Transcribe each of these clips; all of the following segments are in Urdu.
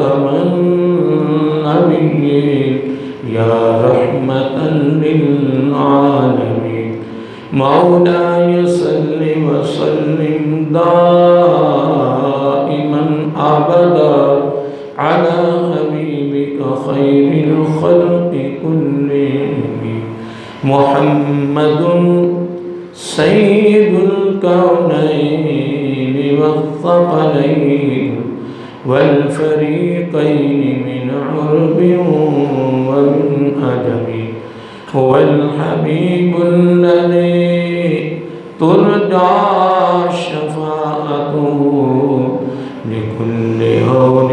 خاتم النبيين يا رحمة للعالمين مولاي صل وسلم دائما أبدا على حبيبك خير الخلق كلهم محمد سيد الكونين والثقلين والفريقين من عرب ومن أجم هو الحبيب الذي ترجى شفاعته لكل هول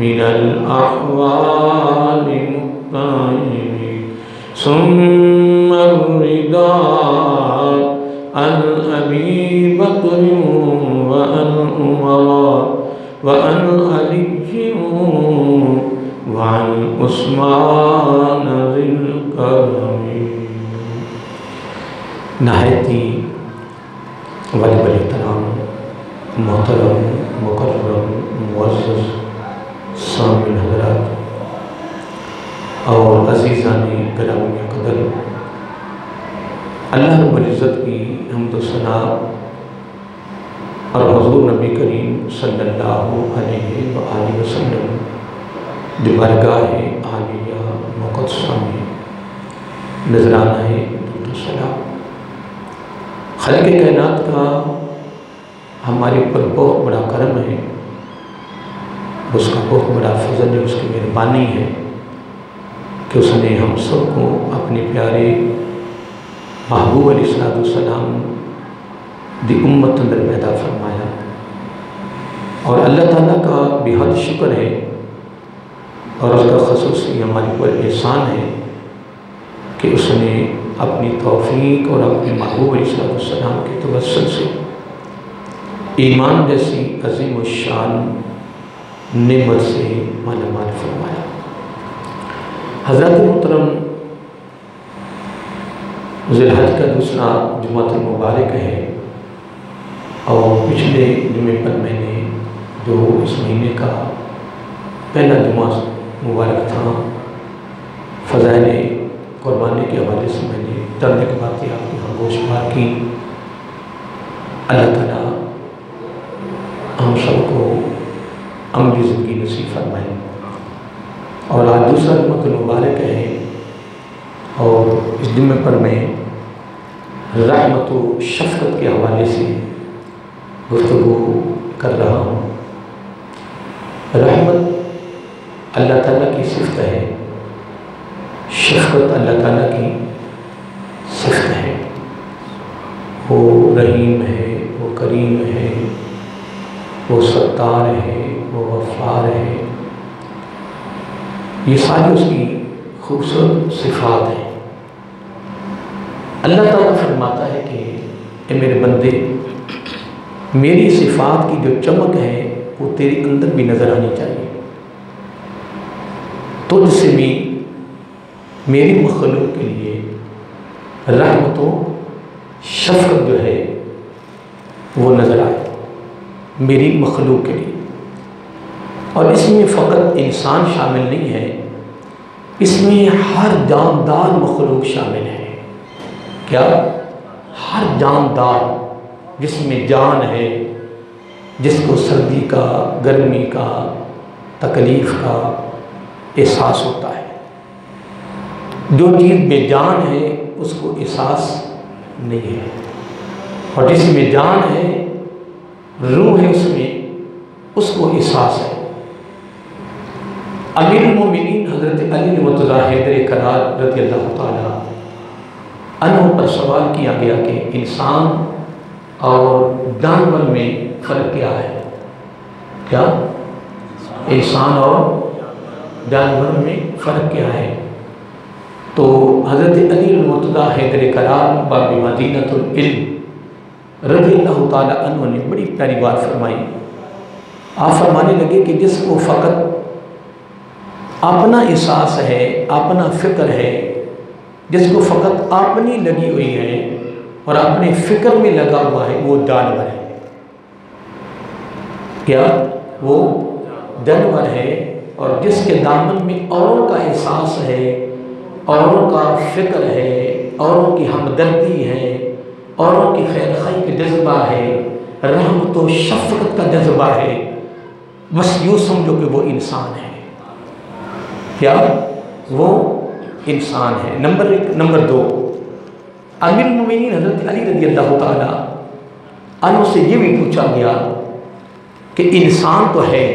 من الأحوال مقتحم ثم الرداء عن أبي بكر وعن عمر وعن علي وعن عثمان ذي الكرم. نہایتی واجب الاحترام محترم مکرم معزز سامعین حضرات اور عزیزان گرامی قدر، اللہ رب العزت کی حمد و ثنا اور حضور نبی کریم صلی اللہ علیہ وآلہ وسلم دی بارگاہ عالیہ مقدسہ میں نذرانہ درود و سلام۔ خالق کائنات کا ہمارے پر بہت بڑا کرم ہے، اس کا بہت بڑا فضل ہے، اس کی مہربانی ہے کہ اس نے ہم سب کو اپنے پیارے محبوب علیہ السلام دی امت اندر پیدا فرمایا، اور اللہ تعالیٰ کا بے حد شکر ہے اور اس کا خصوصی ہمارے پر احسان ہے کہ اس نے اپنی توفیق اور اپنے محبوب علیہ السلام کے توسل سے ایمان جیسی عظیم الشان نعمت سے مالا مال فرمایا۔ حضرات محترم، ذی الحج کا دوسرا جمعۃ المبارک ہے، اور پچھلے جمعے پر میں نے جو اس مہینے کا پہلا جمعہ مبارک تھا فضائل قربانی کے حوالے سے میں نے چند ایک باتیں آپ کے یہاں گوشوار کی۔ اللہ تعالیٰ ہم سب کو عملی زندگی نصیب فرمائے۔ اور آج دوسرا جمعۃ المبارک ہے، اور اس جمعے پر میں رحمت و شفقت کے حوالے سے گفتگو کر رہا ہوں۔ رحمت اللہ تعالیٰ کی صفت ہے، شفقت اللہ تعالیٰ کی صفت ہے۔ وہ رحیم ہے، وہ کریم ہے، وہ ستار ہے، وہ غفار ہے، یہ ساری اس کی خوبصورت صفات ہیں۔ اللہ تعالیٰ فرماتا ہے کہ اے میرے بندے، میری صفات کی جو چمک ہے وہ تیرے اندر بھی نظر آنی چاہیے، تجھ سے بھی میری مخلوق کے لیے رحمت و شفقت جو ہے وہ نظر آئے میری مخلوق کے لیے۔ اور اس میں فقط انسان شامل نہیں ہے، اس میں ہر جاندار مخلوق شامل ہے۔ کیا؟ ہر جاندار جس میں جان ہے، جس کو سردی کا، گرمی کا، تکلیف کا احساس ہوتا ہے۔ جو چیز بے جان ہے اس کو احساس نہیں ہے، اور جس میں جان ہے، روح ہے اس میں، اس کو احساس ہے۔ امیر المومنین حضرت علی مرتضیٰ حیدر کرار رضی اللہ تعالیٰ عنہ پر سوال کیا گیا کہ انسان اور جانور میں فرق کیا ہے؟ کیا انسان اور جانور میں فرق کیا ہے؟ تو حضرت علی مرتضیٰ حیدر کرار باب مدینۃ العلم رضی اللہ تعالیٰ عنہ نے بڑی پیاری بات فرمائی۔ آپ فرمانے لگے کہ جس کو فقط اپنا احساس ہے، اپنا فکر ہے، جس کو فقط اپنی لگی ہوئی ہے اور اپنے فکر میں لگا ہوا ہے، وہ جانور ہے۔ کیا؟ وہ جانور ہے اور جس کے دامن میں اوروں کا احساس ہے، اوروں کا فکر ہے، اوروں کی ہمدردی ہے، اوروں کی خیر خواہی کا جذبہ ہے، رحمت و شفقت کا جذبہ ہے، بس یوں سمجھو کہ وہ انسان ہے۔ کیا وہ انسان ہے؟ نمبر 1۔ نمبر 2، امیر المومنین حضرت علی رضی اللہ تعالیٰ عنہ سے یہ بھی پوچھا گیا کہ انسان تو ہے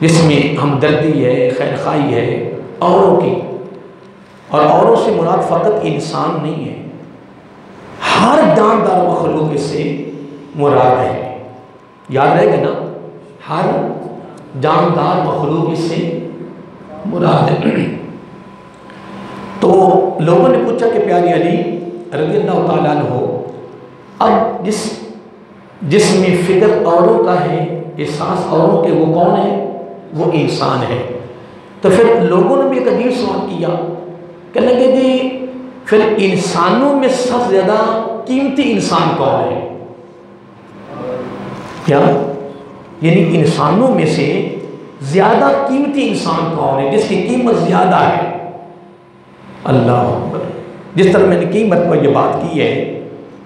جس میں ہمدردی ہے، خیر خواہی ہے اوروں کی، اور اوروں سے مراد فقط انسان نہیں ہے، ہر جاندار مخلوق اس سے مراد ہے۔ یاد رہے گا نا، ہر جاندار مخلوق اس سے مراد ہے۔ تو لوگوں نے پوچھا کہ پیارے علی رضی اللہ تعالیٰ عنہ، اب جس میں فکر اوروں کا ہے، احساس اوروں کے، وہ کون ہے؟ وہ انسان ہے۔ تو پھر لوگوں نے بھی ایک عجیب سوال کیا، کہنے لگے جی پھر انسانوں میں سب سے زیادہ قیمتی انسان کون ہے؟ کیا یعنی انسانوں میں سے زیادہ قیمتی انسان کون ہے، جس کی قیمت زیادہ ہے؟ اللہ اکبر۔ جس طرح میں نے کئی مرتبہ یہ بات کی ہے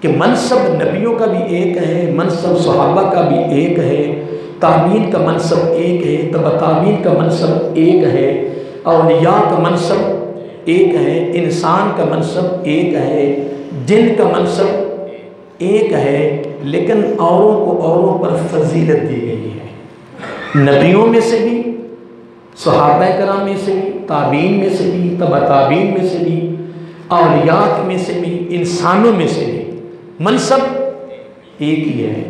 کہ منصب نبیوں کا بھی ایک ہے، منصب صحابہ کا بھی ایک ہے، تابعین کا منصب ایک ہے، تبع تابعین کا منصب ایک ہے، اولیاء کا منصب ایک ہے، انسان کا منصب ایک ہے، جن کا منصب ایک ہے، لیکن اوروں کو اوروں پر فضیلت دی گئی ہے۔ نبیوں میں سے بھی، صحابہ کرام میں سے بھی، تابعین میں سے بھی، تبع تابعین میں سے بھی، اولیاء میں سے بھی، انسانوں میں سے بھی منصب ایک ہی ہے،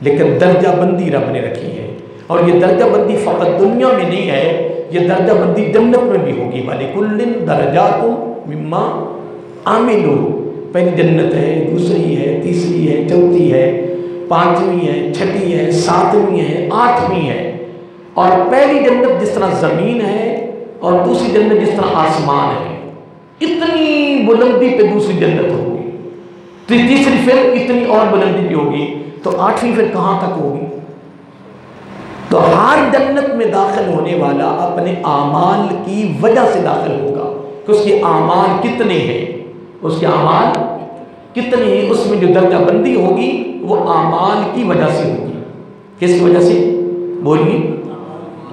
لیکن درجہ بندی رب نے رکھی ہے۔ اور یہ درجہ بندی فقط دنیا میں نہیں ہے، یہ درجہ بندی جنت میں بھی ہوگی۔ وَلِكُلٍّ دَرَجَاتٌ مِّمَّا عَمِلُوا، پہلی جنت ہے، دوسری ہے، تیسری ہے، چوتھی ہے، پانچویں ہے، چھٹی ہے، ساتویں ہے، آٹھویں ہے۔ اور پہلی جنت جس طرح زمین ہے اور دوسری جنت جس طرح آسمان ہے، اتنی بلندی پہ دوسری جنت ہوگی، تیسری پھر اتنی اور بلندی پہ ہوگی، تو آٹھویں پھر کہاں تک ہوگی؟ تو ہر جنت میں داخل ہونے والا اپنے اعمال کی وجہ سے داخل ہوگا کہ اس کے اعمال کتنے ہیں، اس کے اعمال کتنے ہیں۔ اس میں جو درجہ بندی ہوگی وہ اعمال کی وجہ سے ہوگی۔ کس کی وجہ سے؟ بولیے،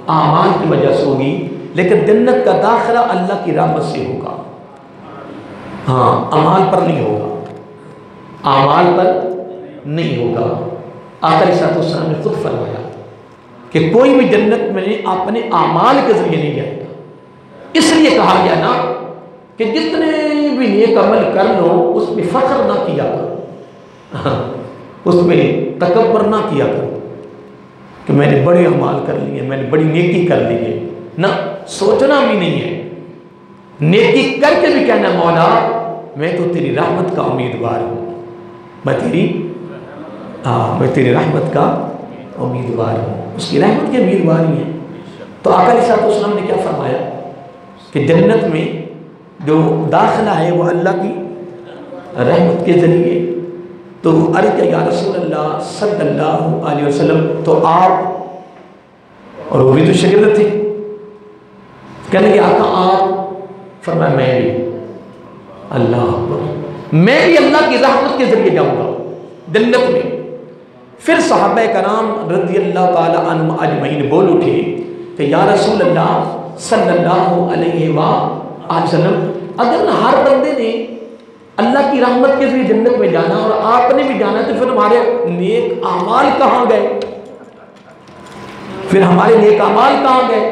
اعمال کی وجہ سے ہوگی۔ لیکن جنت کا داخلہ اللہ کی رحمت سے ہوگا، ہاں، اعمال پر نہیں ہوگا، اعمال پر نہیں ہوگا۔ آقا علیہ السلام نے خود فرمایا کہ کوئی بھی جنت میں اپنے اعمال کے ذریعے نہیں جائے گا۔ اس لیے کہا گیا نا کہ جتنے بھی نیک عمل کر لو اس میں فخر نہ کیا کرو، اس میں تکبر نہ کیا کرو کہ میں نے بڑے اعمال کر لیے، میں نے بڑی نیکی کر لی ہے، نہ سوچنا بھی نہیں ہے۔ نیکی کر کے بھی کہنا مولا میں تو تیری رحمت کا امیدوار ہوں، میں تیری رحمت کا امیدوار ہوں، اس کی رحمت کی امیدوار ہی ہے۔ تو آقا علیہ السلام نے کیا فرمایا کہ جنت میں جو داخلہ ہے وہ اللہ کی رحمت کے ذریعے۔ تو عرض کیا یا رسول اللہ صلی اللہ علیہ وسلم، تو آپ، اور وہ بھی تو شاگرد تھے، کہنے کہ آقا آپ، فرمایا میں بھی، اللہ اکبر، میں بھی اللہ کی رحمت کے ذریعے جاؤں گا جنت میں۔ پھر صحابہ کرام رضی اللہ تعالی عنہم اجمعین بول اٹھے کہ یا رسول اللہ صلی اللہ علیہ وآلہ وسلم، اگر ہر بندے نے اللہ کی رحمت کے ذریعے جنت میں جانا اور آپ نے بھی جانا، تو پھر ہمارے نیک اعمال کہاں گئے؟ پھر ہمارے نیک اعمال کہاں گئے؟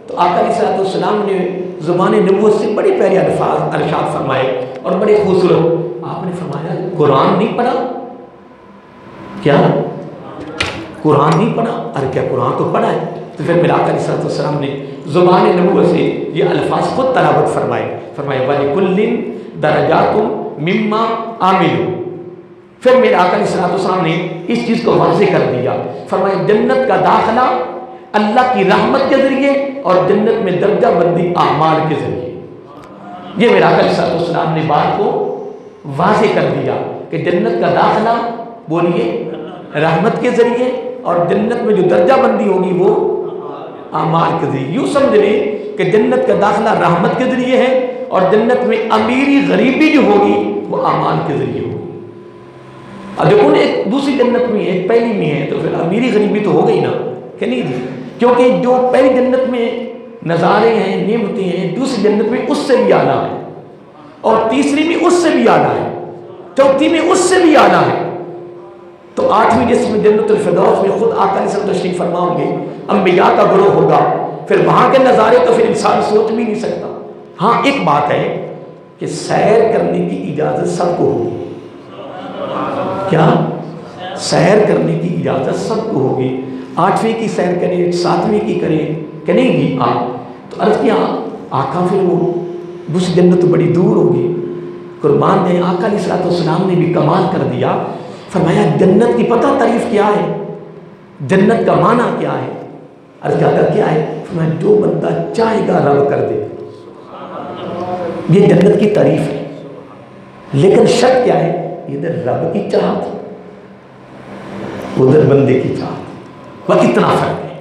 تو آقا علیہ السلام نے زبان نبوت سے بڑے پیارے الفاظ ارشاد فرمائے اور بڑے خوبصورت۔ آپ نے فرمایا قرآن نہیں پڑھا کیا؟ قرآن نہیں پڑھا؟ ارے کیا قرآن تو پڑھا ہے؟ تو پھر میرے آقا علیہ السلام نے زبان نبوت سے یہ الفاظ خود تلاوت فرمائے، وَلِكُلٍّ دَرَجَاتٌ مِّمَّا عَمِلُوا۔ پھر میرے آقا علیہ السلام نے اس چیز کو واضح کر دیا، فرمایا جنت کا داخلہ اللہ کی رحمت کے ذریعے اور جنت میں درجہ بندی اعمال کے ذریعے۔ یہ میرے آقا علیہ السلام نے بات کو واضح کر دیا کہ جنت کا داخلہ بولیے رحمت کے ذریعے، اور جنت میں جو درجہ بندی ہوگی وہ اعمال کے ذریعے. یوں سمجھ لیں کہ جنت کا داخلہ رحمت کے ذریعے ہے اور جنت میں امیری غریبی جو ہوگی وہ اعمال کے ذریعے ہوگی. اب دیکھو نا ایک دوسری جنت میں ہے ایک پہلی میں ہے تو پھر امیری غریبی تو ہو گئی نا کہ نہیں جی, کیونکہ جو پہلی جنت میں نظارے ہیں نعمتیں ہیں دوسری جنت میں اس سے بھی اعلیٰ ہے اور تیسری میں اس سے بھی اعلیٰ ہے چوتھی میں اس سے بھی اعلیٰ ہے. تو 8ویں جس میں جنت الفردوس میں خود آقا علیہ السلام تشریف فرماؤں گے, انبیاء کا گروہ ہوگا, پھر وہاں کے نظارے تو پھر انسان سوچ بھی نہیں سکتا. ہاں ایک بات ہے کہ سیر کرنے کی اجازت سب کو ہوگی. کیا سیر کرنے کی اجازت سب کو ہوگی. 8ویں کی سیر کرے 7ویں کی کرے کہ نہیں گی آپ تو عرض کیا آقا پھر وہ دوسری جنت تو بڑی دور ہوگی. قربان دیں آقا علیہ السلام نے بھی کمال کر دیا. فرمایا جنت کی پتہ تعریف کیا ہے, جنت کا معنی کیا ہے؟ عرض کیا ہے؟ فرمایا جو بندہ چاہے گا رب کر دے. یہ جنت کی تعریف ہے. لیکن شرط کیا ہے؟ ادھر رب کی چاہت ادھر بندے کی چاہت. بس اتنا فرق ہے.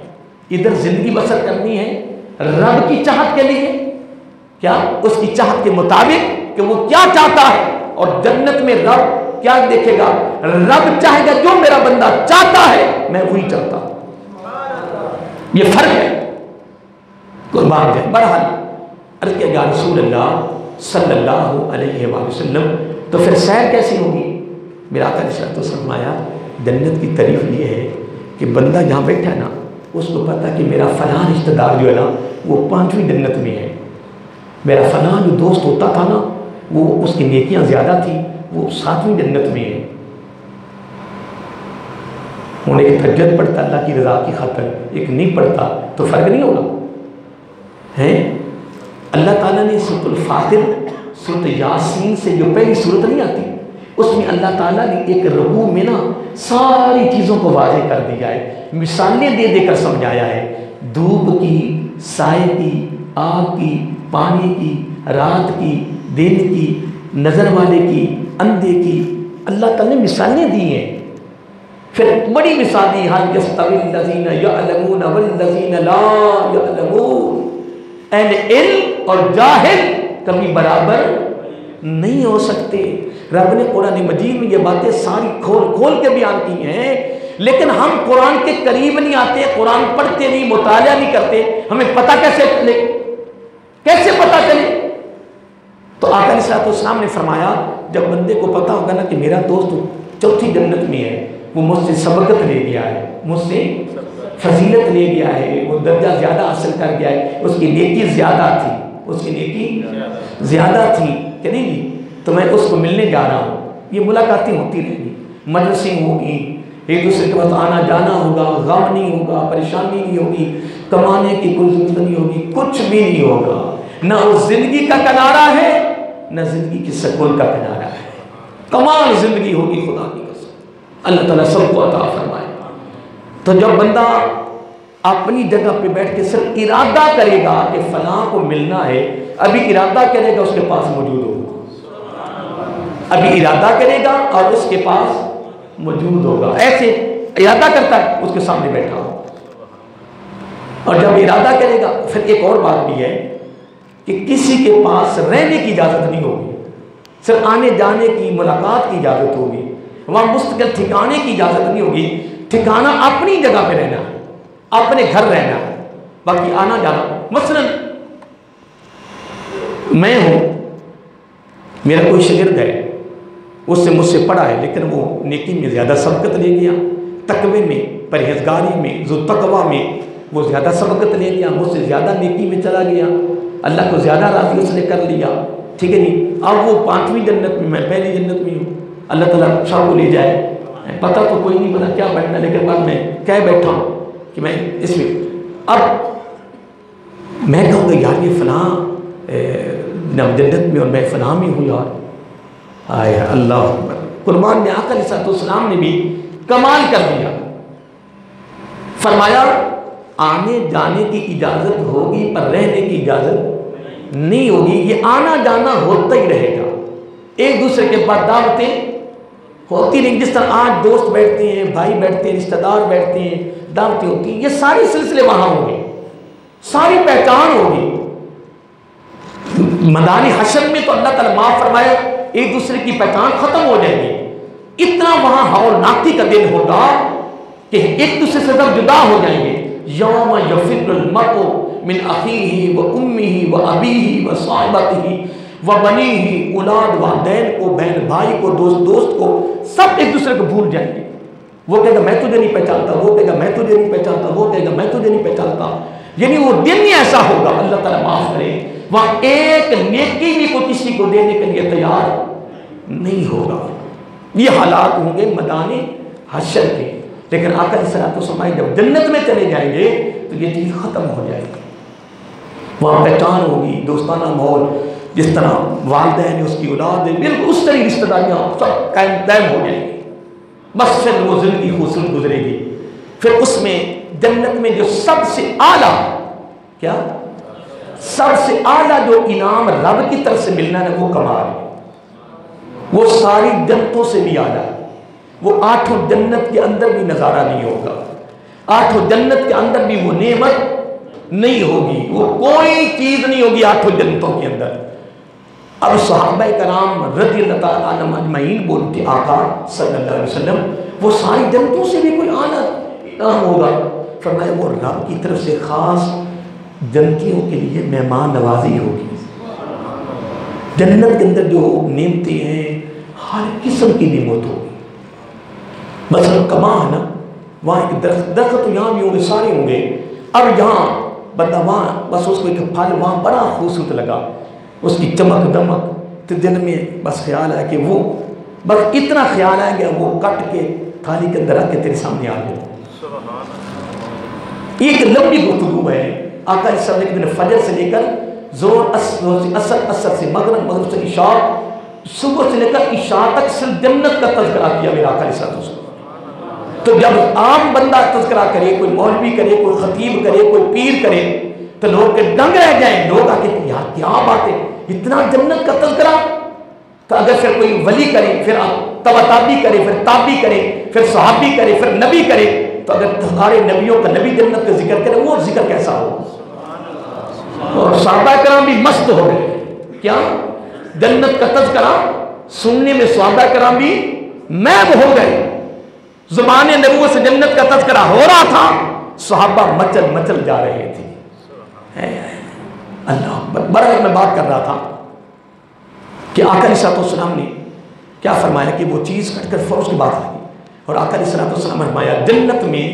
ادھر زندگی بسر کرنی ہے رب کی چاہت کے لیے, کیا اس کی چاہت کے مطابق کہ وہ کیا چاہتا ہے, اور جنت میں رب کیا دیکھے گا؟ رب چاہے گا جو میرا بندہ چاہتا ہے میں وہی چاہتا ہوں. یہ فرق ہے. قربان جائے. بہرحال عرض کیا یا رسول اللہ صلی اللہ علیہ وآلہ وسلم تو پھر سیر کیسی ہوگی؟ میرا آقا علیہ السلام فرمایا جنت کی تعریف یہ ہے کہ بندہ جہاں بیٹھا ہے نا اس کو پتا کہ میرا فلاں رشتہ دار جو ہے نا وہ 5ویں جنت میں ہے, میرا فلاں جو دوست ہوتا تھا نا وہ اس کی نیکیاں زیادہ تھی وہ 7ویں جنت میں ہے. انہیں ایک تہجد پڑھتا اللہ کی رضا کی خاطر, ایک نہیں پڑھتا تو فرق نہیں ہوگا ہے. اللہ تعالیٰ نے سورۃ الفاتر سورۃ یاسین سے جو پہلی سورت نہیں آتی اس میں اللہ تعالیٰ نے ایک رکوع میں نا ساری چیزوں کو واضح کر دیا ہے, مثالیں دے دے کر سمجھایا ہے. دھوپ کی, سائے کی, آگ کی, پانی کی, رات کی, دن کی, نظر والے کی, اندھے کی, اللہ تعالیٰ نے مثالیں دی ہیں. پھر بڑی مثال دی حال یستوی الذین یعلمون والذین لا یعلمون. اہل علم اور جاہل کبھی برابر نہیں ہو سکتے. رب نے قرآن مجید میں یہ باتیں ساری کھول کھول کے بیان کی ہیں, لیکن ہم قرآن کے قریب نہیں آتے, قرآن پڑھتے نہیں, مطالعہ نہیں کرتے, ہمیں پتہ کیسے چلے, کیسے پتہ چلے؟ تو آقا علیہ السلام نے فرمایا جب بندے کو پتہ ہوگا نا کہ میرا دوست 4تھی جنت میں ہے, وہ مجھ سے سبقت لے گیا ہے, مجھ سے فضیلت لے گیا ہے, وہ درجہ زیادہ حاصل کر گیا ہے, اس کی نیکی زیادہ تھی, اس کی نیکی زیادہ تھی کہ نہیں جی, تو میں اس کو ملنے جا رہا ہوں. یہ ملاقاتیں ہوتی رہیں گی, مجلسیں ہوگی, ایک دوسرے کے پاس آنا جانا ہوگا, غم نہیں ہوگا, پریشانی نہیں ہوگی, کمانے کی کوئی ضرورت نہیں ہوگی, کچھ بھی نہیں ہوگا. نہ اس زندگی کا کنارہ ہے نہ زندگی کی سکون کا کنارہ ہے. کمال زندگی ہوگی خدا کی قسم. اللہ تعالیٰ سب کو عطا فرمائے. تو جب بندہ اپنی جگہ پہ بیٹھ کے صرف ارادہ کرے گا کہ فلاں کو ملنا ہے, ابھی ارادہ کرے گا اس کے پاس موجود ہوگا, ابھی ارادہ کرے گا اور اس کے پاس موجود ہوگا. ایسے ارادہ کرتا ہے اس کے سامنے بیٹھا ہو, اور جب ارادہ کرے گا پھر ایک اور بات بھی ہے کہ کسی کے پاس رہنے کی اجازت نہیں ہوگی, صرف آنے جانے کی ملاقات کی اجازت ہوگی, وہاں مستقل ٹھکانے کی اجازت نہیں ہوگی. ٹھکانہ اپنی جگہ پہ رہنا ہے, اپنے گھر رہنا ہے, باقی آنا جانا. مثلا میں ہوں, میرا کوئی شاگرد ہے, اس سے مجھ سے پڑھا ہے لیکن وہ نیکی میں زیادہ سبقت لے گیا, تقوی میں, پرہیزگاری میں, ذو تقوی میں وہ زیادہ سبقت لے گیا, مجھ سے زیادہ نیکی میں چلا گیا, اللہ کو زیادہ راضی اس نے کر لیا, ٹھیک ہے نہیں. اب وہ 5ویں جنت میں, میں پہلی جنت میں ہوں. اللہ تعالیٰ سب کو لے جائے, پتہ تو کوئی نہیں, پتا کیا بیٹھنا, لیکن بعد میں کہہ بیٹھا ہوں کہ میں اس میں. اب میں کہوں گا یار یہ فلاں جنت میں اور میں فلاں میں ہوں یار, آئے اللہ اکبر. قربان نے آقا علیہ السلام نے بھی کمال کر دیا. فرمایا آنے جانے کی اجازت ہوگی پر رہنے کی اجازت نہیں ہوگی. یہ آنا جانا ہوتا ہی رہے گا, ایک دوسرے کے پاس دعوتیں ہوتی نہیں. جس طرح آج دوست بیٹھتے ہیں, بھائی بیٹھتے ہیں, رشتہ دار بیٹھتے ہیں, دعوتیں ہوتی ہیں, یہ سارے سلسلے وہاں ہوں گے. ساری پہچان ہوگی. میدان حشر میں تو اللہ تعالیٰ معاف فرمائے ایک دوسرے کی پہچان ختم ہو جائے گی. اتنا وہاں ہولناکی کا دن ہوگا کہ ایک دوسرے سے سب جدا ہو جائیں گے. یوم یفر المرء من اخیہ و امہ و ابیہ و صاحبتہ و بنیہ، اولاد والدین کو، بہن بھائی کو، دوست کو، سب ایک دوسرے کو بھول جائیں گے. وہ کہے گا میں تجھے نہیں پہچانتا، وہ کہے گا میں تجھے نہیں پہچانتا، وہ کہے گا میں تجھے نہیں پہچانتا. یعنی وہ دن ہی ایسا ہوگا، اللہ تعالیٰ معاف کرے، وہاں ایک نیکی بھی کو کسی کو دینے کے لیے تیار نہیں ہوگا. یہ حالات ہوں گے میدان حشر کے. لیکن آقا علیہ الصلوۃ والسلام جب جنت میں چلے جائیں گے تو یہ چیز ختم ہو جائے گی. وہاں پہچان ہوگی، دوستانہ ماحول، جس طرح والدین ہے، اس کی اولاد ہے، بالکل اس طرح رشتہ داریاں سب قائم دائم ہو جائیں گی. بس پھر وہ زندگی خوبصورت گزرے گی. پھر اس میں جنت میں جو سب سے اعلیٰ، کیا سب سے اعلیٰ جو انعام رب کی طرف سے ملنا ہے وہ کمال ہے. وہ ساری جنتوں سے بھی اعلیٰ. وہ 8 جنت کے اندر بھی نظارہ نہیں ہوگا، 8 جنت کے اندر بھی وہ نعمت نہیں ہوگی، وہ کوئی چیز نہیں ہوگی 8 جنتوں کے اندر. اب صحابہ کرام رضی اللہ تعالیٰ عنہم اجمعین بولتے آقا صلی اللہ علیہ وسلم وہ ساری جنتوں سے بھی کوئی اعلیٰ انعام ہوگا. فرمایا وہ رب کی طرف سے خاص جنتیوں کے لیے مہمان نوازی ہوگی. جنت کے اندر جو نعمتیں ہیں ہر قسم کی نعمت ہوگی. مثلا کما ہے نا، وہاں ایک درخت یہاں بھی ہوں گے، سارے ہوں گے. اب یہاں بندہ وہاں بس اس کو ایک پھل وہاں بڑا خوبصورت لگا، اس کی چمک دمک، تو دل میں بس خیال ہے کہ وہ بس اتنا خیال ہے کہ وہ کٹ کے تھالی کے اندر رکھ کے تیرے سامنے آ گیا. یہ ایک لمبی گفتگو ہے. آقا علیہ السلام نے فجر سے لے کر زور اثر سے مغرب سے عشاء، صبح سے لے کر عشاء تک صرف جنت کا تذکرہ کیا میرا آقا علیہ السلام. تو جب عام بندہ تذکرہ کرے، کوئی مولوی کرے، کوئی خطیب کرے، کوئی پیر کرے، تو لوگ کے دنگ رہ جائیں. لوگ آ کے یار کیا بات ہے، اتنا جنت کا تذکرہ. تو اگر پھر کوئی ولی کرے، پھر تابعی کرے، پھر تابعی کرے، پھر صحابی کرے، پھر نبی کرے، تو اگر سارے نبیوں کا نبی جنت کا ذکر کرے وہ ذکر کیسا ہو. اور صحابہ کرام بھی مست ہو گئے. کیا جنت کا تذکرہ سننے میں صحابہ کرام بھی محب ہو گئے. زبان نبوت سے جنت کا تذکرہ ہو رہا تھا، صحابہ مچل مچل جا رہے تھے. اللہ بڑا میں بات کر رہا تھا کہ آقا علیہ السلام نے کیا فرمایا کہ وہ چیز کٹ کر فوج کی بات لگی. اور آقا علیہ السلام نے فرمایا جنت میں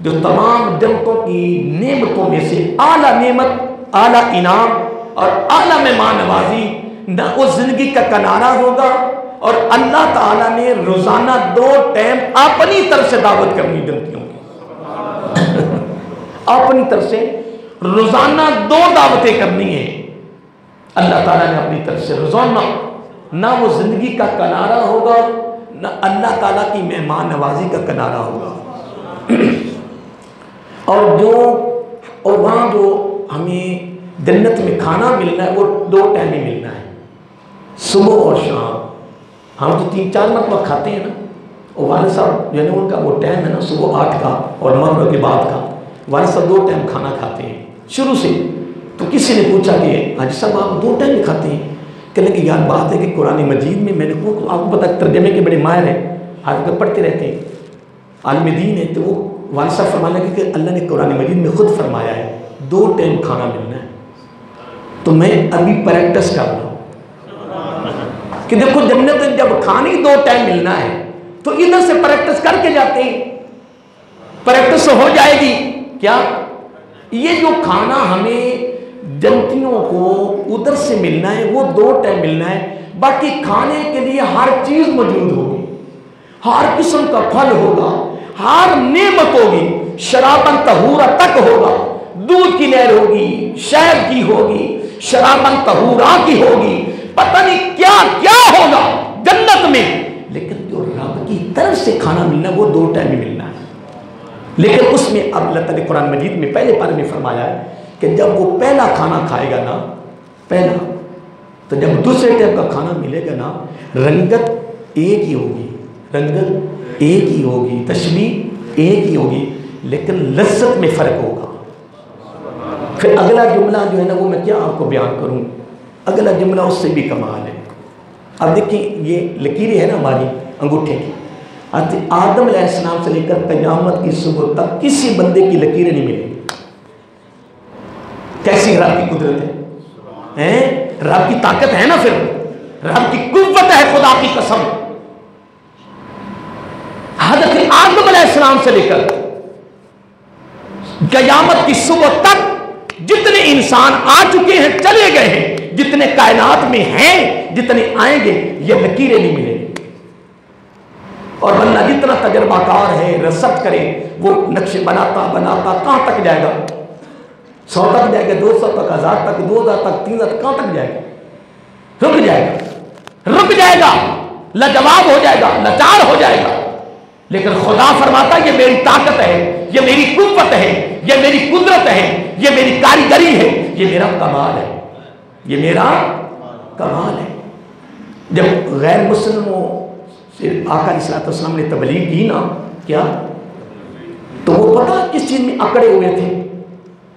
جو تمام جنتوں کی نعمتوں میں سے اعلیٰ نعمت، اعلیٰ انعام اور اعلیٰ مہمان نوازی نہ اس زندگی کا کنارہ ہوگا. اور اللہ تعالیٰ نے روزانہ 2 ٹائم اپنی طرف سے دعوت کرنی جنتیوں کی. اپنی طرف سے روزانہ 2 دعوتیں کرنی ہیں اللہ تعالیٰ نے اپنی طرف سے روزانہ. نہ وہ زندگی کا کنارہ ہوگا، نہ اللہ تعالیٰ کی مہمان نوازی کا کنارہ ہوگا. اور وہاں جو ہمیں جنت میں کھانا ملنا ہے وہ 2 ٹائم ہی ملنا ہے، صبح اور شام. ہم تو 3-4 مرتبہ کھاتے ہیں نا. اور والد صاحب جو ہے نا ان کا وہ ٹائم ہے نا صبح 8 کا اور مغرب کے بعد کا. والد صاحب 2 ٹائم کھانا کھاتے ہیں شروع سے. تو کسی نے پوچھا کہ حاجی صاحب آپ 2 ٹائم کھاتے ہیں؟ کہنے کہ یار بات ہے کہ قرآن مجید میں نے آپ کو پتا ترجمے کے بڑے ماہر ہیں، آپ کو پڑھتے رہتے ہیں، عالم دین ہے. تو وہ والد صاحب فرمانے لگے کہ اللہ نے قرآن مجید میں خود فرمایا ہے 2 ٹائم کھانا ملنا ہے. تو میں ابھی پریکٹس کر رہا ہوں کہ دیکھو جنت میں جب کھانے 2 ٹائم ملنا ہے تو ادھر سے پریکٹس کر کے جاتے ہیں، پریکٹس ہو جائے گی. کیا یہ جو کھانا ہمیں جنتیوں کو ادھر سے ملنا ہے وہ 2 ٹائم ملنا ہے. باقی کھانے کے لیے ہر چیز موجود ہوگی، ہر قسم کا پھل ہوگا، ہر نعمت ہوگی، شرابن طہورا تک ہوگا، دودھ کی نہر ہوگی، شہد کی ہوگی، شرابن طہورا کی ہوگی، پتہ نہیں کیا کیا ہوگا جنت میں. لیکن جو رب کی طرف سے کھانا ملنا وہ 2 ٹائم ہی ملنا ہے. لیکن اس میں اب اللہ تعالیٰ قرآن مجید میں پہلے پارے میں فرمایا ہے کہ جب وہ پہلا کھانا کھائے گا نا، پہلا، تو جب دوسرے ٹائم کا کھانا ملے گا نا، رنگت ایک ہی ہوگی، رنگت ایک ہی ہوگی، تشبیہ ایک ہی ہوگی، لیکن لذت میں فرق ہوگا. پھر اگلا جملہ جو ہے نا وہ میں کیا آپ کو بیان کروں، اگلا جملہ اس سے بھی کمال ہے۔ اب دیکھیں یہ لکیریں ہیں نا ہماری انگوٹھے کی، آدم علیہ السلام سے لے کر قیامت کی صبح تک کسی بندے کی لکیریں نہیں ملیں۔ کیسی رب کی قدرت ہے، رب کی طاقت ہے نا، پھر رب کی قوت ہے، خدا کی قسم۔ حضرت آدم علیہ السلام سے لے کر قیامت کی صبح تک جتنے انسان آ چکے ہیں، چلے گئے ہیں، جتنے کائنات میں ہیں، جتنے آئیں گے، یہ لکیریں نہیں ملیں گی۔ اور بندہ جتنا تجربہ کار ہے، ریسرچ کرے، وہ نقشے بناتا بناتا کہاں تک جائے گا؟ 100 تک جائے گا، 200 تک، 1000 تک، 2000 تک، 3000 کہاں تک جائے گا؟ رک جائے گا، رک جائے گا، لاجواب ہو جائے گا، لاچار ہو جائے گا۔ لیکن خدا فرماتا یہ میری طاقت ہے، یہ میری قوت ہے، یہ میری قدرت ہے، یہ میری کاریگری ہے، یہ میرا کمال ہے، یہ میرا کمال ہے۔ جب غیر مسلموں سے آقا علیہ السلام نے تبلیغ کی نا، کیا تو وہ پتہ کس چیز میں اکڑے ہوئے تھے؟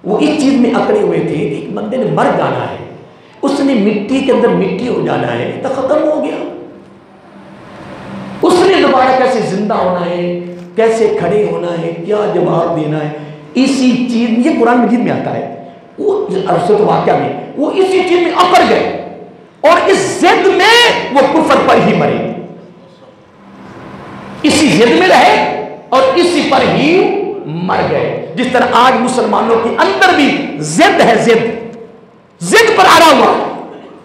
وہ اس چیز میں اکڑے ہوئے تھے کہ ایک بندے نے مر جانا ہے، اس نے مٹی کے اندر مٹی ہو جانا ہے تو ختم ہو گیا۔ اس نے دوبارہ کیسے زندہ ہونا ہے، کیسے کھڑے ہونا ہے، کیا جواب دینا ہے، اسی چیز میں، یہ قرآن مجید میں آتا ہے، وہ عرصت واقعہ میں وہ اسی چیز میں اکڑ گئے، اور اس ضد میں وہ کفر پر ہی مرے، اسی ضد میں رہے اور اسی پر ہی مر گئے۔ جس طرح آج مسلمانوں کے اندر بھی ضد ہے، ضد پر آڑا ہوا،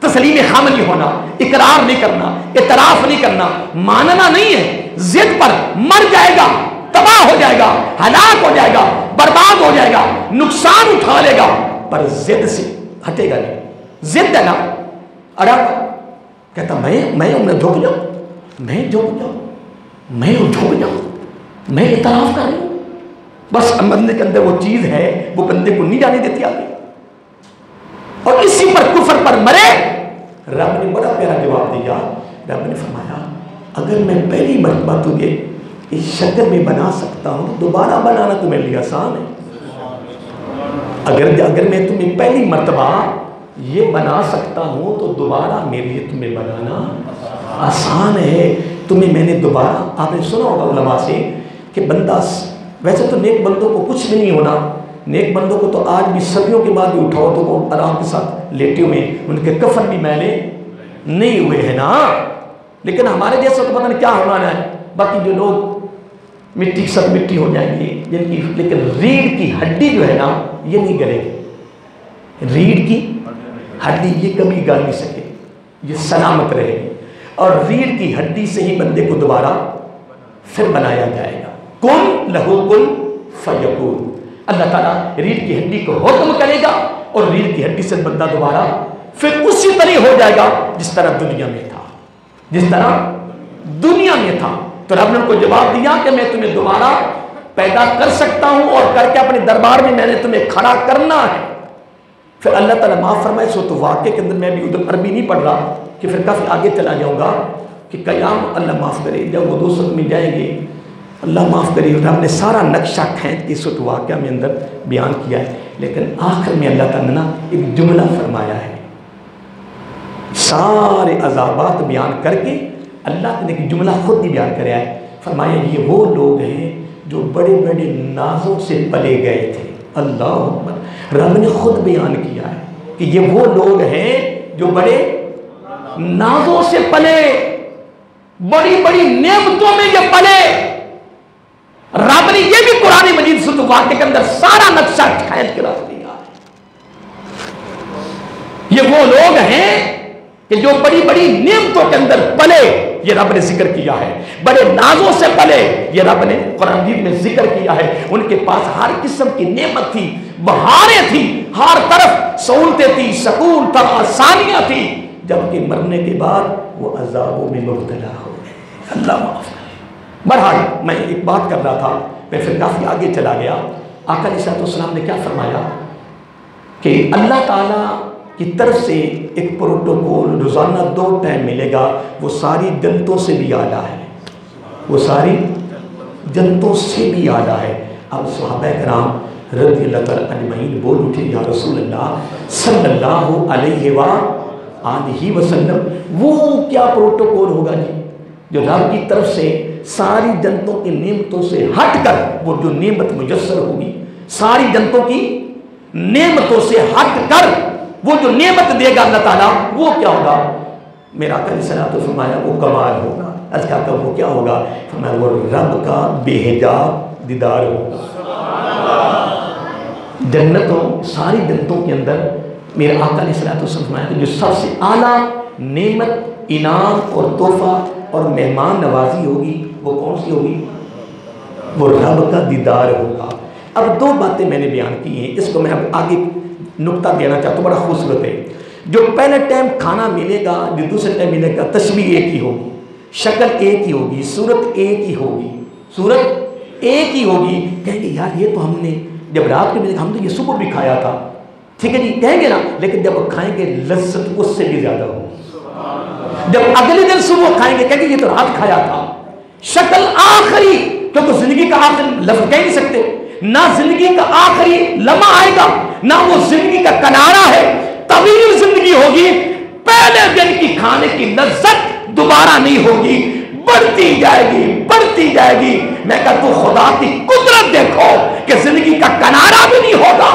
تسلیم خام نہیں ہونا، اقرار نہیں کرنا، اعتراف نہیں کرنا، ماننا نہیں ہے، ضد پر مر جائے گا، تباہ ہو جائے گا، ہلاک ہو جائے گا، برباد ہو جائے گا، نقصان اٹھا لے گا، پر ضد سے ہٹے گا نہیں۔ ضد ہے نا، اڑا کہتا میں جھک جاؤں، میں جھک جاؤں، میں جھک جاؤں، میں اعتراف کر لوں، بس بندے کے اندر وہ چیز ہے، وہ بندے کو نہیں جانے دیتی آگے، اور اسی پر کفر پر مرے۔ رب نے بڑا پیارا جواب دیا، رب نے فرمایا اگر میں پہلی مرتبہ تجھے اس شکل میں بنا سکتا ہوں، دوبارہ بنانا تو میرے لیے آسان ہے۔ اگر میں تمہیں پہلی مرتبہ یہ بنا سکتا ہوں تو دوبارہ میرے لیے تمہیں بنانا آسان ہے۔ تمہیں میں نے دوبارہ، آپ نے سنا ہوگا علماء سے کہ بندہ، ویسے تو نیک بندوں کو کچھ بھی نہیں ہونا، نیک بندوں کو تو آج بھی صدیوں کے بعد بھی اٹھاؤ تو وہ آرام کے ساتھ لیٹے ہوئے، ان کے کفن بھی میلے نہیں ہوئے ہیں نا، لیکن ہمارے جیسے تو پتہ نہیں کیا ہونا ہے، باقی جو لوگ مٹی سب مٹی ہو جائیں گے جن کی، لیکن ریڑھ کی ہڈی جو ہے نا یہ نہیں گلے گی، ریڑھ کی ہڈی یہ کبھی گل نہیں سکے، یہ سلامت رہے گی، اور ریڑھ کی ہڈی سے ہی بندے کو دوبارہ پھر بنایا جائے گا۔ کن لہو کن فیکون، اللہ تعالیٰ ریڑھ کی ہڈی کو حکم کرے گا اور ریڑھ کی ہڈی سے بندہ دوبارہ پھر اسی طرح ہو جائے گا جس طرح دنیا میں تھا، جس طرح دنیا میں تھا۔ تو رب نے ان کو جواب دیا کہ میں تمہیں دوبارہ پیدا کر سکتا ہوں، اور کر کے اپنے دربار میں نے تمہیں کھڑا کرنا ہے۔ پھر اللہ تعالیٰ معاف فرمائے، سو تو واقعے کے اندر میں بھی ادھر عربی نہیں پڑھ رہا کہ پھر کافی آگے چلا جاؤں گا کہ قیام، اللہ معاف کرے، جب وہ دوسروں میں جائیں گے، اللہ معاف کرے، رب نے سارا نقشہ کھینچ کے سو تو واقعہ میں اندر بیان کیا ہے، لیکن آخر میں اللہ تعالیٰ نے ایک جملہ فرمایا ہے، سارے عذابات بیان کر کے اللہ نے ایک جملہ خود بھی بیان کریا ہے، فرمایا یہ وہ لوگ ہیں جو بڑے بڑے نازوں سے پلے گئے تھے۔ اللہ اکبر، رب نے خود بیان کیا ہے کہ یہ وہ لوگ ہیں جو بڑے نازوں سے پلے، بڑی بڑی نعمتوں میں یہ پلے۔ رب نے یہ بھی قرآن مجید سورۃ واقعہ کے اندر سارا نقشہ کھینچ کے رکھ دیا۔ یہ وہ لوگ ہیں کہ جو بڑی بڑی نعمتوں کے اندر پلے، یہ رب نے ذکر کیا ہے، بڑے نازوں سے پلے، یہ رب نے قرآن مجید میں ذکر کیا ہے۔ ان کے پاس ہر قسم کی نعمت تھی، بہاریں تھی، ہر طرف سہولتیں تھی، سکون تھا، آسانیاں تھی، جبکہ مرنے کے بعد وہ عذابوں میں مبتلا ہو گئے۔ اللہ معاف کرے۔ بہرحال میں ایک بات کر رہا تھا، میں پھر کافی آگے چلا گیا۔ آقا علیہ السلام نے کیا فرمایا کہ اللہ تعالیٰ کی طرف سے ایک پروٹوکول روزانہ 2 ٹائم ملے گا، وہ ساری جنتوں سے بھی اعلیٰ ہے، وہ ساری جنتوں سے بھی اعلیٰ ہے۔ اب صحابہ کرام رضی اللہ تعالیٰ عنہ بول اٹھے یا رسول اللہ صلی اللہ علیہ وآلہ وسلم، وہ کیا پروٹوکول ہوگا جی جو رب کی طرف سے ساری جنتوں کی نعمتوں سے ہٹ کر وہ جو نعمت میسر ہوگی، ساری جنتوں کی نعمتوں سے ہٹ کر وہ جو نعمت دے گا اللہ تعالیٰ، وہ کیا ہوگا؟ میرا آقا علیہ الصلوۃ والسلام فرمایا وہ کمال ہوگا۔ کیا کہ وہ کیا ہوگا؟ فرمایا وہ رب کا بے حجاب دیدار ہوگا۔ جنتوں، ساری جنتوں کے اندر میرے آقا علیہ الصلوۃ والسلام فرمایا کہ جو سب سے اعلیٰ نعمت، انعام اور تحفہ اور مہمان نوازی ہوگی وہ کون سی ہوگی؟ وہ رب کا دیدار ہوگا۔ اب دو باتیں میں نے بیان کی ہیں، اس کو میں اب آگے نقطہ دینا چاہتا ہوں، بڑا خوبصورت ہے۔ جو پہلے ٹائم کھانا ملے گا، جو دوسرے ٹائم ملے گا، تشبیہ ایک ہی ہوگی، شکل ایک ہی ہوگی، صورت ایک ہی ہوگی، صورت ایک ہی ہوگی۔ کہیں گے یار یہ تو ہم نے جب رات کو ملے گا ہم تو یہ صبح بھی کھایا تھا، ٹھیک ہے جی کہیں گے نا، لیکن جب کھائیں گے لذت اس سے بھی زیادہ ہوگی۔ جب اگلے دن صبح کھائیں گے کہیں گے یہ تو رات کھایا تھا۔ شکل آخری، کیونکہ زندگی کا آخری لفظ کہہ نہیں سکتے، نہ زندگی کا آخری لمحہ آئے گا، نہ وہ زندگی کا کنارہ ہے، طویل زندگی ہوگی۔ پہلے دن کی کھانے کی لذت دوبارہ نہیں ہوگی، بڑھتی جائے گی، بڑھتی جائے گی۔ میں کہتا ہوں خدا کی قدرت دیکھو کہ زندگی کا کنارہ بھی نہیں ہوگا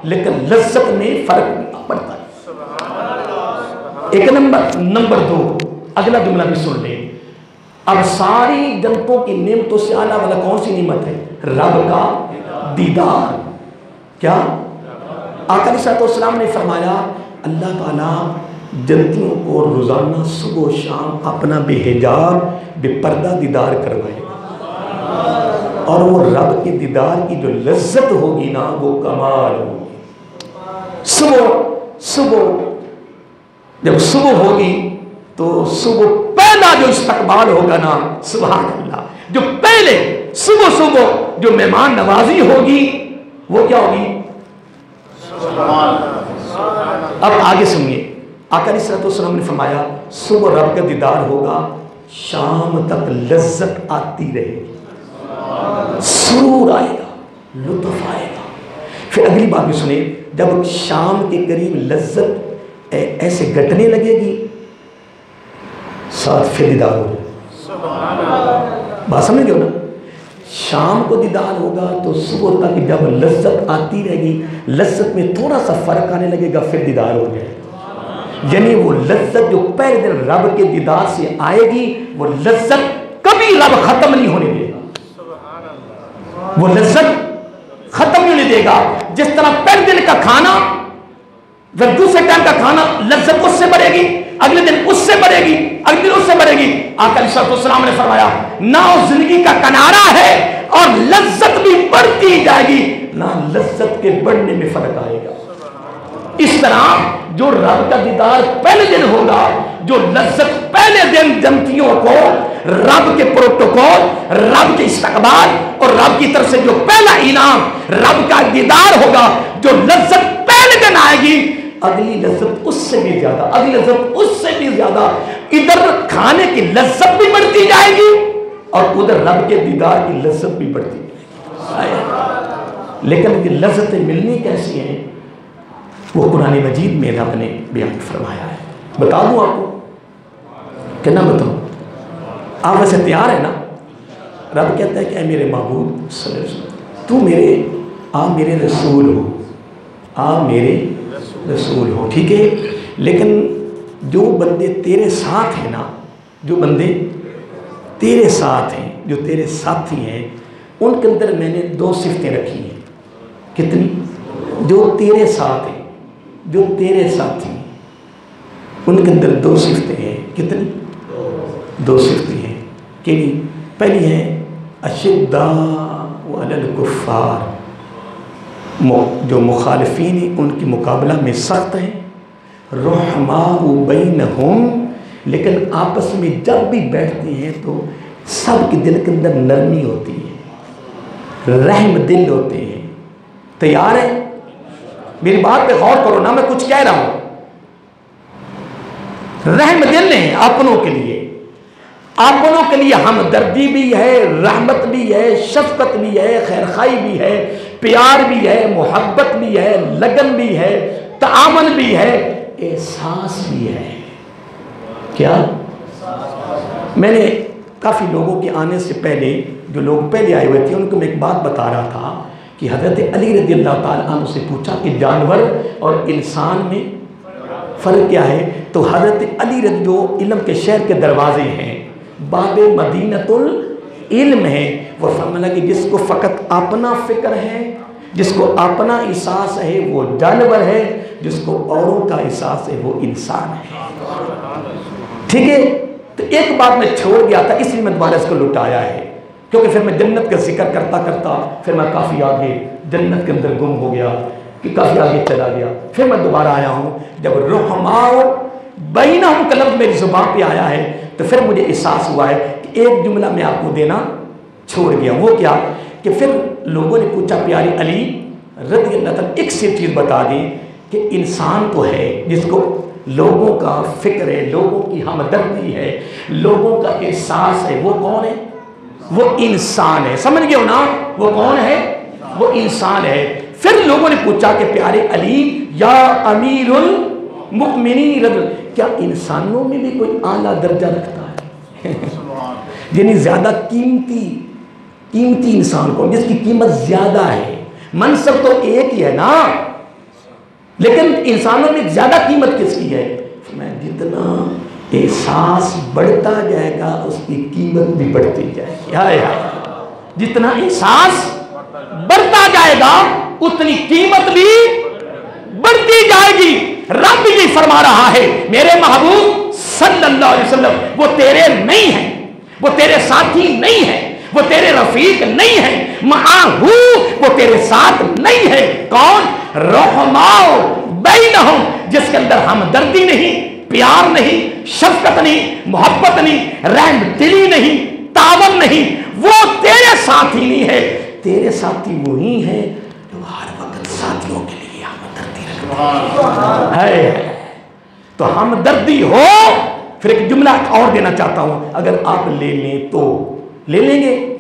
لیکن لذت میں فرق پڑتا ہے۔ ایک نمبر دو، اگلا جملہ بھی سن لیں۔ اب ساری جنتوں کی نعمتوں سے اعلیٰ والا کون سی نعمت ہے؟ رب کا دیدار۔ کیا؟ آقا علیہ الصلوۃ والسلام نے فرمایا اللہ تعالیٰ جنتیوں کو روزانہ صبح و شام اپنا بے حجاب بے پردہ دیدار کروائے گا، اور وہ رب کے دیدار کی جو لذت ہوگی نا وہ کمال ہوگی۔ صبح جب صبح ہوگی تو صبح پہلا جو استقبال ہوگا نا، سبحان اللہ، جو پہلے صبح جو مہمان نوازی ہوگی وہ کیا ہوگی؟ اب آگے سنیے، آقا علیہ الصلوۃ والسلام نے فرمایا صبح رب کا دیدار ہوگا، شام تک لذت آتی رہے گی، سرور آئے گا، لطف آئے گا۔ پھر اگلی بات بھی سنیں، جب شام کے قریب لذت ایسے گھٹنے لگے گی ساتھ پھر دیدار ہو جائے، بات سمجھ گئے نا؟ شام کو دیدار ہوگا تو صبح تک جب لذت آتی رہے گی، لذت میں تھوڑا سا فرق آنے لگے گا، پھر دیدار ہو جائے گا۔ یعنی وہ لذت جو پہلے دن رب کے دیدار سے آئے گی وہ لذت کبھی رب ختم نہیں ہونے دے گا، وہ لذت ختم نہیں ہونے دے گا۔ جس طرح پہلے دن کا کھانا پھر دوسرے ٹائم کا کھانا لذت اس سے بڑھے گی، اگلے دن اس سے بڑھے گی، اگلے دن اس سے بڑھے گی۔ آقا علیہ الصلوۃ والسلام نے فرمایا نہ اس زندگی کا کنارہ ہے اور لذت بھی بڑھتی جائے گی، نہ لذت کے بڑھنے میں فرق آئے گا۔ اس طرح جو رب کا دیدار پہلے دن ہوگا، جو لذت پہلے دن جنتیوں کو رب کے پروٹوکول، رب کے استقبال اور رب کی طرف سے جو پہلا انعام رب کا دیدار ہوگا، جو لذت پہلے دن آئے گی، اگلی لذت اس سے بھی زیادہ، اگلی لذت اس سے بھی زیادہ، ادھر کھانے کی لذت بھی بڑھتی جائے گی اور ادھر رب کے دیدار کی لذت بھی بڑھتی جائے گی۔ لیکن یہ لذتیں ملنی کیسی ہیں وہ قرآن مجید میں رب نے بیان فرمایا ہے۔ بتا دوں آپ کو کہ نہ بتاؤں؟ آپ ویسے تیار ہے نا؟ رب کہتا ہے کہ اے میرے معبود صلی اللہ علیہ وسلم، تو میرے رسول ہو، آپ میرے رسول ہو، ٹھیک ہے؟ لیکن جو بندے تیرے ساتھ ہیں نا، جو بندے تیرے ساتھ ہیں، جو تیرے ساتھی ہیں، ان کے اندر میں نے دو صفتیں رکھی ہیں۔ کتنی؟ جو تیرے ساتھ ہیں، جو تیرے ساتھی ہیں، ان کے اندر دو صفتیں ہیں۔ کتنی؟ دو صفتیں ہیں۔ کہ پہلی ہے اشداء علی الکفار، جو مخالفین ہیں ان کی مقابلہ میں سخت ہیں، رحماء بینہم، لیکن آپس میں جب بھی بیٹھتے ہیں تو سب کے دل کے اندر نرمی ہوتی ہے، رحم دل ہوتے ہیں۔ تیار ہے؟ میری بات پہ غور کرو نا، میں کچھ کہہ رہا ہوں۔ رحم دل ہیں اپنوں کے لیے، اپنوں کے لیے ہمدردی بھی ہے، رحمت بھی ہے، شفقت بھی ہے، خیرخواہی بھی ہے، پیار بھی ہے، محبت بھی ہے، لگن بھی ہے، تعاون بھی ہے، احساس بھی ہے۔ کیا؟ میں نے کافی لوگوں کے آنے سے پہلے، جو لوگ پہلے آئے ہوئے تھے، ان کو میں ایک بات بتا رہا تھا کہ حضرت علی رضی اللہ تعالیٰ عنہ سے پوچھا کہ جانور اور انسان میں فرق کیا ہے؟ تو حضرت علی رضی جو علم کے شہر کے دروازے ہیں، باب مدینۃ العلم ہے، وہ فرمانا کہ جس کو فقط اپنا فکر ہے، جس کو اپنا احساس ہے وہ جانور ہے، جس کو اوروں کا احساس ہے وہ انسان ہے۔ ٹھیک ہے؟ تو ایک بات میں چھوڑ گیا تھا، اس لیے میں دوبارہ اس کو لٹایا ہے، کیونکہ پھر میں جنت کا ذکر کرتا کرتا پھر میں کافی آگے جنت کے اندر گم ہو گیا، کہ کافی آگے چلا گیا۔ پھر میں دوبارہ آیا ہوں، جب رحماء بینہم کا لفظ میری زبان پہ آیا ہے تو پھر مجھے احساس ہوا ہے کہ ایک جملہ میں آپ کو دینا چھوڑ گیا۔ وہ کیا کہ پھر لوگوں نے پوچھا پیارے علی رضی اللہ تعالیٰ ایک صرف چیز بتا دیں کہ انسان تو ہے جس کو لوگوں کا فکر ہے، لوگوں کی ہمدردی ہے، لوگوں کا احساس ہے، وہ کون ہے؟ وہ انسان ہے۔ سمجھ گئے ہو نا؟ وہ کون ہے؟ وہ انسان ہے۔ پھر لوگوں نے پوچھا کہ پیارے علی یا امیر المؤمنین، کیا انسانوں میں بھی کوئی اعلیٰ درجہ رکھتا ہے؟ یعنی زیادہ قیمتی انسان کو، جس کی قیمت زیادہ ہے، منصب تو ایک ہی ہے نا، لیکن انسانوں میں زیادہ قیمت کس کی ہے؟ میں جتنا احساس بڑھتا جائے گا اس کی قیمت بھی بڑھتی جائے گی۔ جتنا احساس بڑھتا جائے گا اتنی قیمت بھی بڑھتی جائے گی۔ رب یہ فرما رہا ہے میرے محبوب صلی اللہ علیہ وسلم، وہ تیرے نہیں ہیں، وہ تیرے ساتھی نہیں ہیں، وہ تیرے رفیق نہیں ہیں، معاہو وہ تیرے ساتھ نہیں ہے۔ کون؟ رحماء بینہم، جس کے اندر ہمدردی نہیں، پیار نہیں، شفقت نہیں، محبت نہیں، رحم دلی نہیں، تعاون نہیں، وہ تیرے ساتھی نہیں ہے۔ تیرے ساتھی وہی ہیں جو ہر وقت ساتھیوں کے لیے ہمدردی رکھتے ہیں۔ تو ہمدردی ہو۔ پھر ایک جملہ اور دینا چاہتا ہوں، اگر آپ لے لیں تو لے لیں گے،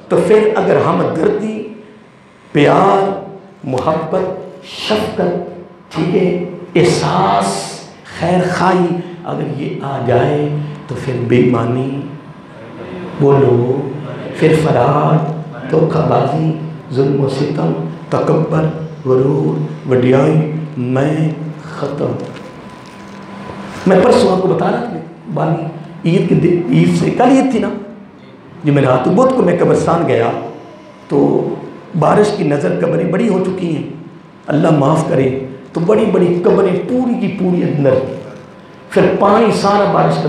تو پھر اگر ہمدردی، پیار، محبت، شفقت، ٹھیک ہے، احساس، خیر خواہی، اگر یہ آ جائے تو پھر بے ایمانی، بولو، پھر فرار، دھوکہ بازی، ظلم و ستم، تکبر، غرور، وڈیائی، میں ختم۔ میں پرسوں آپ کو بتا رہا تھا بانی عید سے، کل عید تھی نا، جمعرات بدھ کو میں قبرستان گیا تو بارش کی نظر قبریں بڑی ہو چکی ہیں، اللہ معاف کرے، تو بڑی بڑی قبریں پوری کی پوری اندر، پھر پانی سارا بارش کا